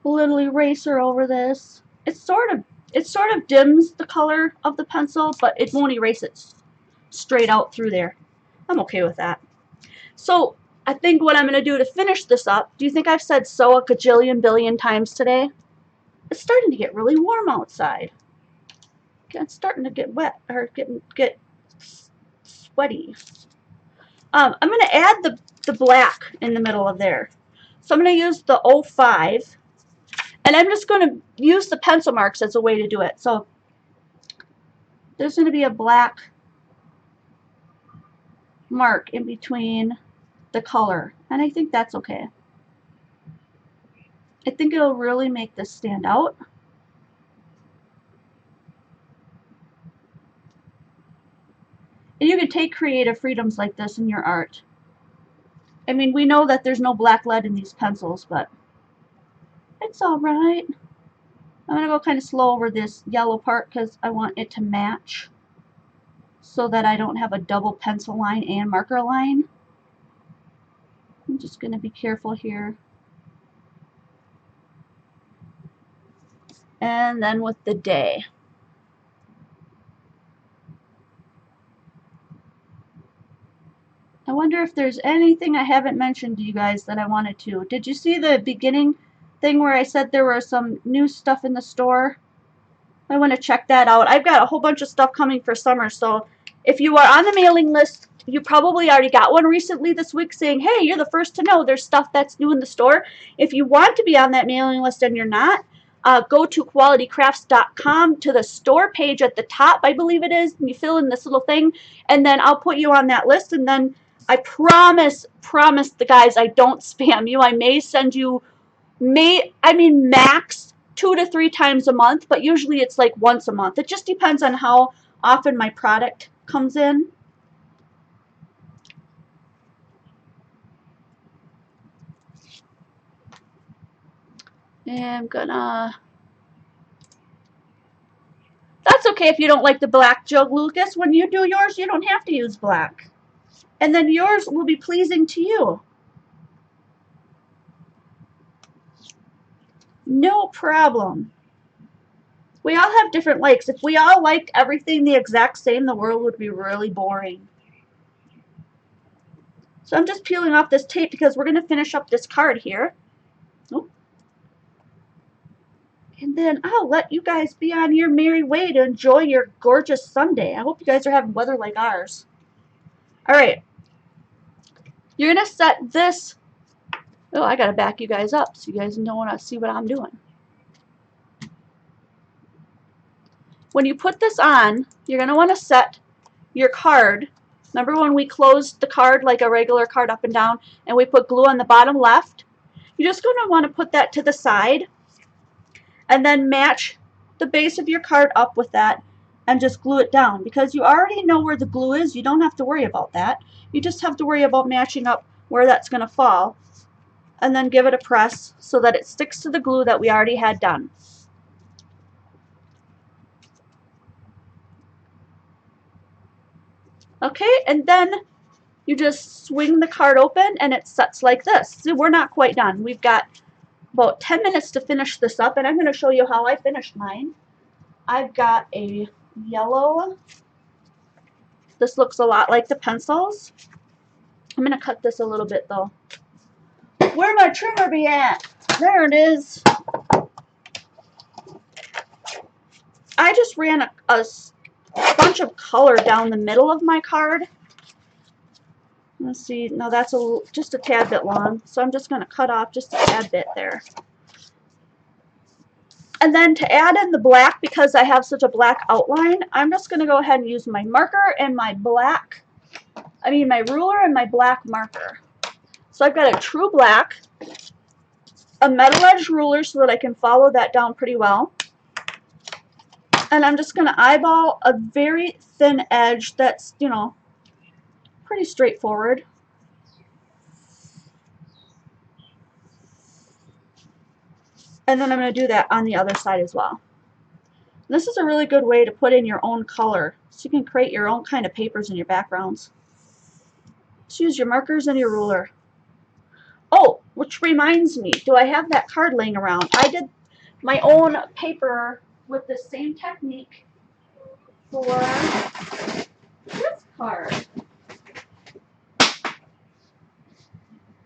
eraser over this. It sort of dims the color of the pencil, but it won't erase it straight out through there. I'm okay with that. So I think what I'm going to do to finish this up, do you think I've said so a gajillion billion times today? It's starting to get really warm outside. It's starting to get wet, or get sweaty. I'm going to add the black in the middle of there. So I'm going to use the 05, and I'm just going to use the pencil marks as a way to do it. So there's going to be a black mark in between the color, and I think that's okay. I think it'll really make this stand out. And you can take creative freedoms like this in your art. I mean, we know that there's no black lead in these pencils, but it's alright. I'm going to go kind of slow over this yellow part because I want it to match so that I don't have a double pencil line and marker line. I'm just going to be careful here. And then with the day. I wonder if there's anything I haven't mentioned to you guys that I wanted to. Did you see the beginning thing where I said there was some new stuff in the store? I want to check that out. I've got a whole bunch of stuff coming for summer, so if you are on the mailing list, you probably already got one recently this week saying, hey, you're the first to know there's stuff that's new in the store. If you want to be on that mailing list and you're not, go to qualitycrafts.com to the store page at the top, I believe it is, and you fill in this little thing, and then I'll put you on that list, and then I promise the guys I don't spam you. I may send you, max 2 to 3 times a month, but usually it's like once a month. It just depends on how often my product comes in. And I'm gonna... That's okay if you don't like the black, Joe Lucas. When you do yours, you don't have to use black. And then yours will be pleasing to you. No problem. We all have different likes. If we all liked everything the exact same, the world would be really boring. So I'm just peeling off this tape because we're going to finish up this card here. Oh. And then I'll let you guys be on your merry way to enjoy your gorgeous Sunday. I hope you guys are having weather like ours. All right. You're going to set this. Oh, I got to back you guys up so you guys don't want to see what I'm doing. When you put this on, you're going to want to set your card. Remember when we closed the card like a regular card up and down and we put glue on the bottom left? You're just going to want to put that to the side and then match the base of your card up with that and just glue it down. Because you already know where the glue is, you don't have to worry about that. You just have to worry about matching up where that's going to fall. And then give it a press so that it sticks to the glue that we already had done. Okay, and then you just swing the card open and it sets like this. See, we're not quite done. We've got about 10 minutes to finish this up, and I'm going to show you how I finished mine. I've got a yellow. This looks a lot like the pencils. I'm going to cut this a little bit though. Where'd my trimmer be at? There it is. I just ran a bunch of color down the middle of my card. Let's see, no, that's just a tad bit long, so I'm just going to cut off just a tad bit there. And then to add in the black, because I have such a black outline, I'm just going to go ahead and use my marker and my ruler and my black marker. So I've got a true black, a metal edge ruler so that I can follow that down pretty well. And I'm just going to eyeball a very thin edge that's, you know, pretty straightforward. And then I'm going to do that on the other side as well. This is a really good way to put in your own color, so you can create your own kind of papers in your backgrounds. Just use your markers and your ruler. Oh, which reminds me, do I have that card laying around? I did my own paper with the same technique for this card.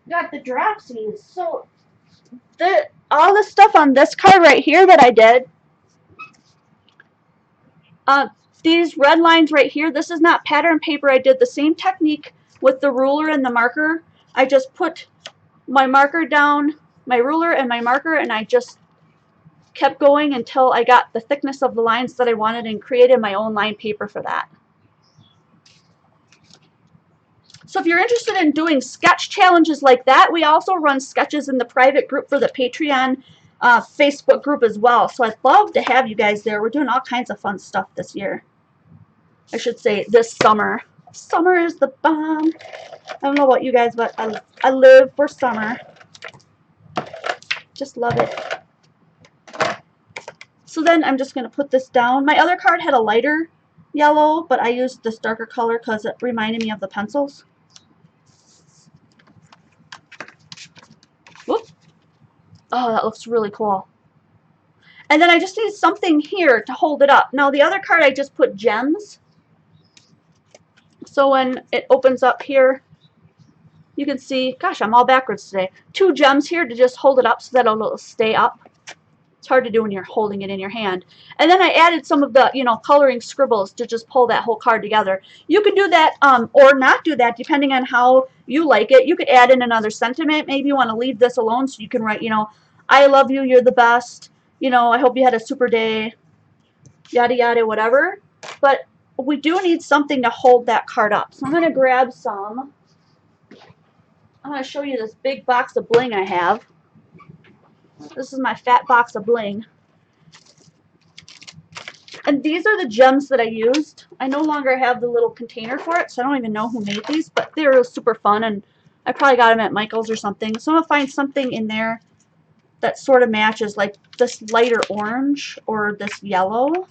Got the dropsies. So all the stuff on this card right here that I did, these red lines right here, this is not pattern paper. I did the same technique with the ruler and the marker. I just put my marker down, my ruler and my marker, and I just kept going until I got the thickness of the lines that I wanted and created my own line paper for that. So if you're interested in doing sketch challenges like that, we also run sketches in the private group for the Patreon Facebook group as well. So I'd love to have you guys there. We're doing all kinds of fun stuff this year. I should say this summer. Summer is the bomb. I don't know about you guys, but I live for summer. Just love it. So then I'm just going to put this down. My other card had a lighter yellow, but I used this darker color because it reminded me of the pencils. Whoop. Oh, that looks really cool. And then I just need something here to hold it up. Now the other card I just put gems. So when it opens up here, you can see, gosh, I'm all backwards today. 2 gems here to just hold it up so that it'll stay up. It's hard to do when you're holding it in your hand. And then I added some of the, you know, coloring scribbles to just pull that whole card together. You can do that or not do that depending on how you like it. You could add in another sentiment. Maybe you want to leave this alone so you can write, you know, I love you, you're the best. You know, I hope you had a super day. Yada yada, whatever. But we do need something to hold that card up. So I'm going to grab some. I'm going to show you this big box of bling I have. This is my fat box of bling. And these are the gems that I used. I no longer have the little container for it, so I don't even know who made these, but they were super fun, and I probably got them at Michael's or something. So I'm going to find something in there that sort of matches, like this lighter orange or this yellow.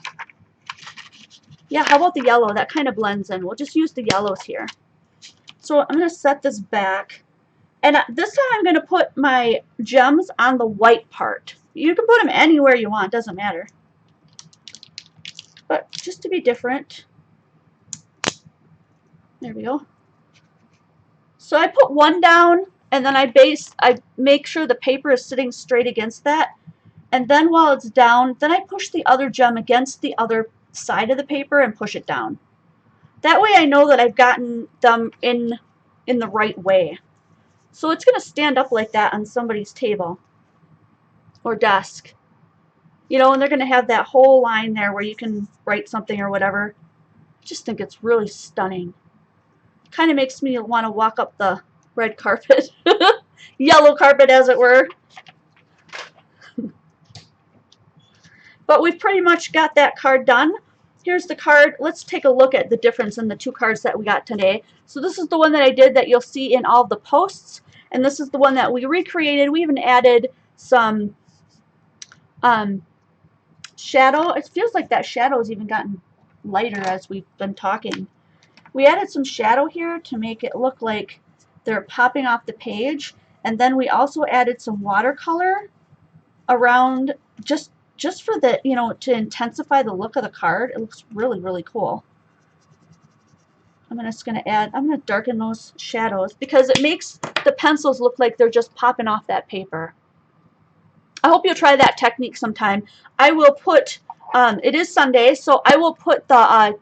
Yeah, how about the yellow? That kind of blends in. We'll just use the yellows here. So I'm going to set this back. And this time I'm going to put my gems on the white part. You can put them anywhere you want. Doesn't matter. But just to be different. There we go. So I put one down, and then I make sure the paper is sitting straight against that. And then while it's down, then I push the other gem against the other side of the paper and push it down. That way I know that I've gotten them in the right way. So it's going to stand up like that on somebody's table or desk. You know, and they're going to have that whole line there where you can write something or whatever. I just think it's really stunning. Kind of makes me want to walk up the red carpet. Yellow carpet, as it were. But we've pretty much got that card done. Here's the card. Let's take a look at the difference in the two cards that we got today. So this is the one that I did that you'll see in all the posts. And this is the one that we recreated. We even added some shadow. It feels like that shadow has even gotten lighter as we've been talking. We added some shadow here to make it look like they're popping off the page. And then we also added some watercolor around just for the, you know, to intensify the look of the card. It looks really, really cool. I'm just going to darken those shadows because it makes the pencils look like they're just popping off that paper. I hope you'll try that technique sometime. I will put, it is Sunday, so I will put the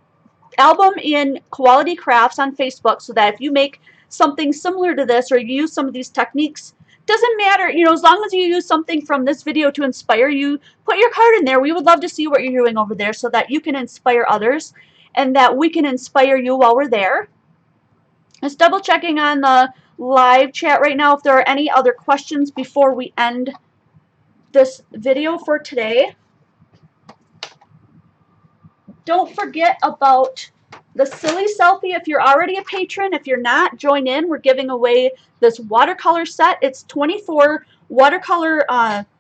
album in Quality Crafts on Facebook so that if you make something similar to this or you use some of these techniques, doesn't matter, you know, as long as you use something from this video to inspire you, put your card in there. We would love to see what you're doing over there so that you can inspire others and that we can inspire you while we're there. Just double checking on the live chat right now if there are any other questions before we end this video for today. Don't forget about the Silly Selfie. If you're already a patron, if you're not, join in. We're giving away this watercolor set. It's 24 watercolor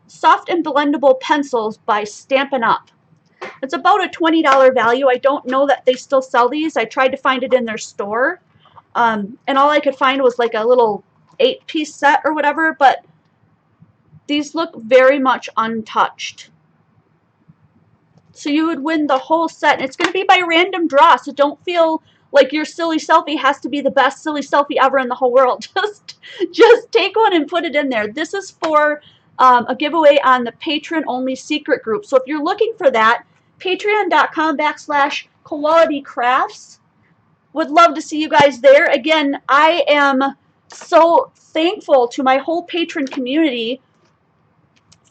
soft and blendable pencils by Stampin' Up. It's about a $20 value. I don't know that they still sell these. I tried to find it in their store, and all I could find was like a little 8-piece set or whatever, but these look very much untouched. So you would win the whole set. And it's going to be by random draw, so don't feel like your Silly Selfie has to be the best Silly Selfie ever in the whole world. Just take one and put it in there. This is for a giveaway on the patron-only secret group. So if you're looking for that, patreon.com/qualitycrafts. Would love to see you guys there. Again, I am so thankful to my whole patron community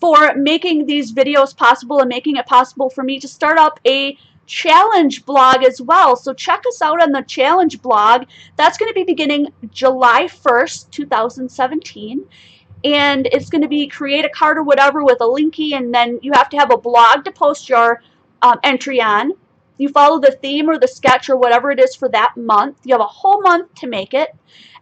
for making these videos possible and making it possible for me to start up a challenge blog as well. So check us out on the challenge blog. That's going to be beginning July 1st, 2017. And it's going to be create a card or whatever with a linky, and then you have to have a blog to post your entry on. You follow the theme or the sketch or whatever it is for that month. You have a whole month to make it.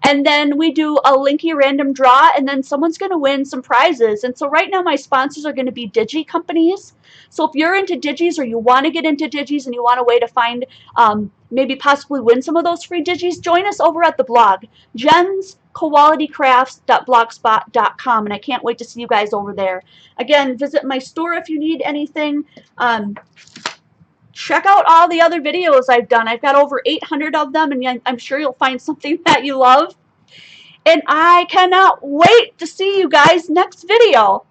And then we do a linky random draw, and then someone's going to win some prizes. And so right now my sponsors are going to be digi companies. So if you're into digis or you want to get into digis and you want a way to find, maybe possibly win some of those free digis, join us over at the blog, jensqualitycrafts.blogspot.com. And I can't wait to see you guys over there. Again, visit my store if you need anything. Check out all the other videos I've done. I've got over 800 of them, and I'm sure you'll find something that you love. And I cannot wait to see you guys next video.